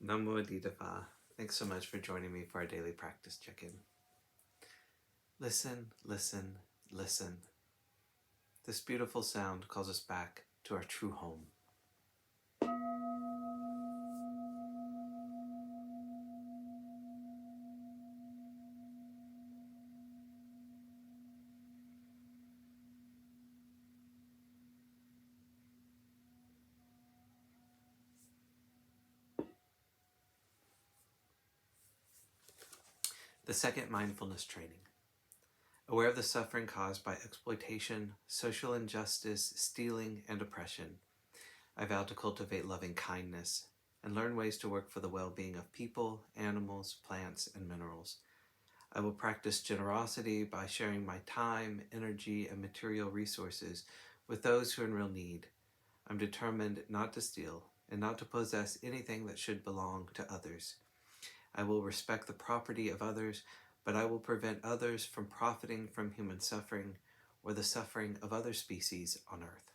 Namo. Thanks so much for joining me for our daily practice check-in. Listen, listen, listen. This beautiful sound calls us back to our true home. The second mindfulness training. Aware of the suffering caused by exploitation, social injustice, stealing, and oppression, I vow to cultivate loving kindness and learn ways to work for the well-being of people, animals, plants, and minerals. I will practice generosity by sharing my time, energy, and material resources with those who are in real need. I'm determined not to steal and not to possess anything that should belong to others. I will respect the property of others, but I will prevent others from profiting from human suffering or the suffering of other species on earth.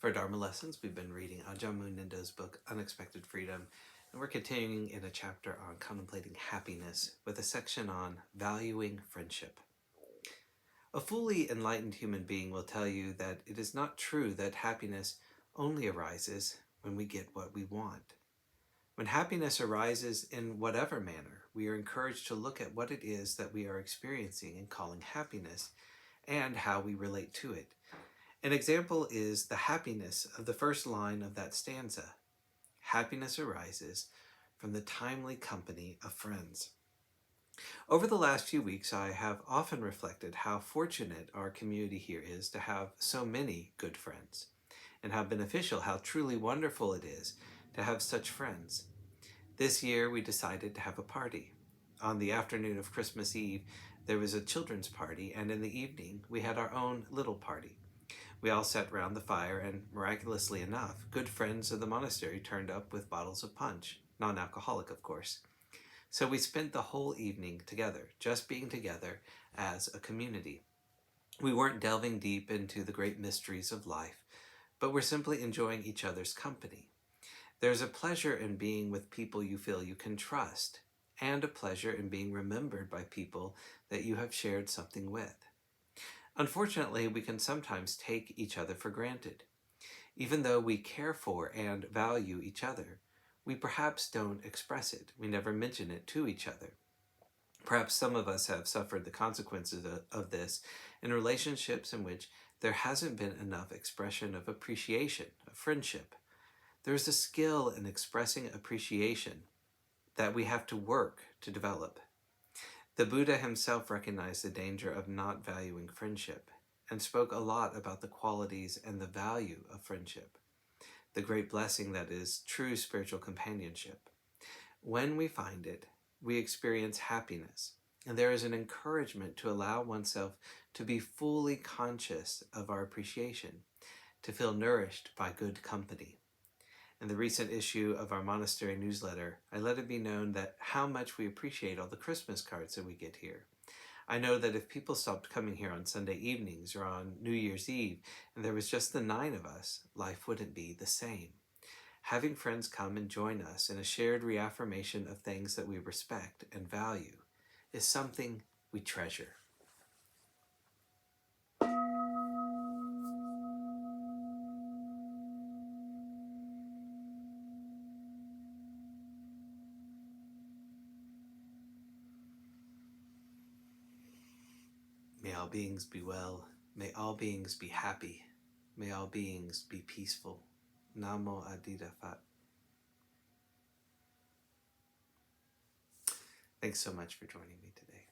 For Dharma lessons, we've been reading Ajahn Munindo's book, Unexpected Freedom, and we're continuing in a chapter on contemplating happiness with a section on valuing friendship. A fully enlightened human being will tell you that it is not true that happiness only arises when we get what we want. When happiness arises in whatever manner, we are encouraged to look at what it is that we are experiencing and calling happiness and how we relate to it. An example is the happiness of the first line of that stanza. Happiness arises from the timely company of friends. Over the last few weeks, I have often reflected how fortunate our community here is to have so many good friends, and how beneficial, how truly wonderful it is to have such friends. This year, we decided to have a party. On the afternoon of Christmas Eve, there was a children's party, and in the evening, we had our own little party. We all sat round the fire, and miraculously enough, good friends of the monastery turned up with bottles of punch, non-alcoholic, of course. So we spent the whole evening together, just being together as a community. We weren't delving deep into the great mysteries of life, but we're simply enjoying each other's company. There's a pleasure in being with people you feel you can trust, and a pleasure in being remembered by people that you have shared something with. Unfortunately, we can sometimes take each other for granted. Even though we care for and value each other, we perhaps don't express it. We never mention it to each other. Perhaps some of us have suffered the consequences of this in relationships in which there hasn't been enough expression of appreciation, of friendship. There's a skill in expressing appreciation that we have to work to develop. The Buddha himself recognized the danger of not valuing friendship and spoke a lot about the qualities and the value of friendship, the great blessing that is true spiritual companionship. When we find it, we experience happiness, and there is an encouragement to allow oneself to be fully conscious of our appreciation, to feel nourished by good company. In the recent issue of our monastery newsletter, I let it be known that how much we appreciate all the Christmas cards that we get here. I know that if people stopped coming here on Sunday evenings or on New Year's Eve, and there was just the 9 of us, life wouldn't be the same. Having friends come and join us in a shared reaffirmation of things that we respect and value is something we treasure. May all beings be well. May all beings be happy. May all beings be peaceful. Namo Phat. Thanks so much for joining me today.